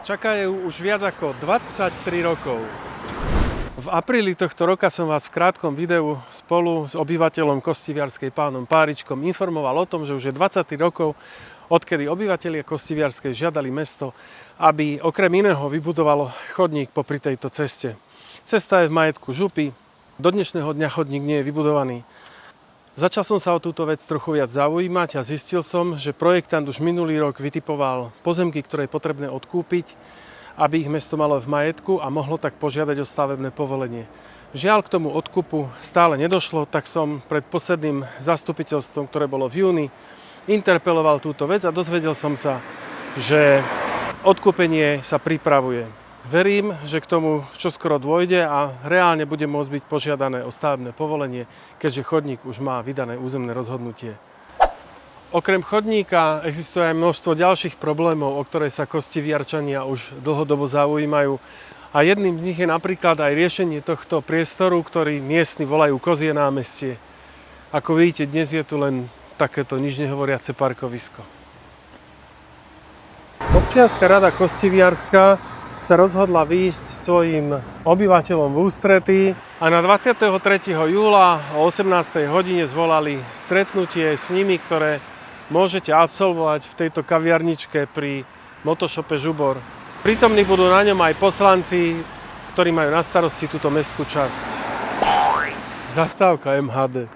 Čakajú už viac ako 23 rokov. V apríli tohto roka som vás v krátkom videu spolu s obyvateľom Kostiviarskej pánom Páričkom informoval o tom, že už je 23 rokov, odkedy obyvatelia Kostiviarskej žiadali mesto, aby okrem iného vybudovalo chodník popri tejto ceste. Cesta je v majetku župy, do dnešného dňa chodník nie je vybudovaný. Začal som sa o túto vec trochu viac zaujímať a zistil som, že projektant už minulý rok vytipoval pozemky, ktoré je potrebné odkúpiť, aby ich mesto malo v majetku a mohlo tak požiadať o stavebné povolenie. Žiaľ, k tomu odkupu stále nedošlo, tak som pred posledným zastupiteľstvom, ktoré bolo v júni, interpeloval túto vec a dozvedel som sa, že odkúpenie sa pripravuje. Verím, že k tomu čoskoro dôjde a reálne bude môcť byť požiadané o stavebné povolenie, keďže chodník už má vydané územné rozhodnutie. Okrem chodníka existuje aj množstvo ďalších problémov, o ktoré sa Kostiviarčania už dlhodobo zaujímajú. A jedným z nich je napríklad aj riešenie tohto priestoru, ktorý miestni volajú Kozie námestie. Ako vidíte, dnes je tu len takéto nič nehovoriace parkovisko. Občianska rada Kostiviarska sa rozhodla výjsť svojim obyvateľom v ústretí a na 23. júla o 18. hodine zvolali stretnutie s nimi, ktoré môžete absolvovať v tejto kaviarničke pri Motoshope Žubor. Prítomní budú na ňom aj poslanci, ktorí majú na starosti túto mestskú časť. Zastávka MHD.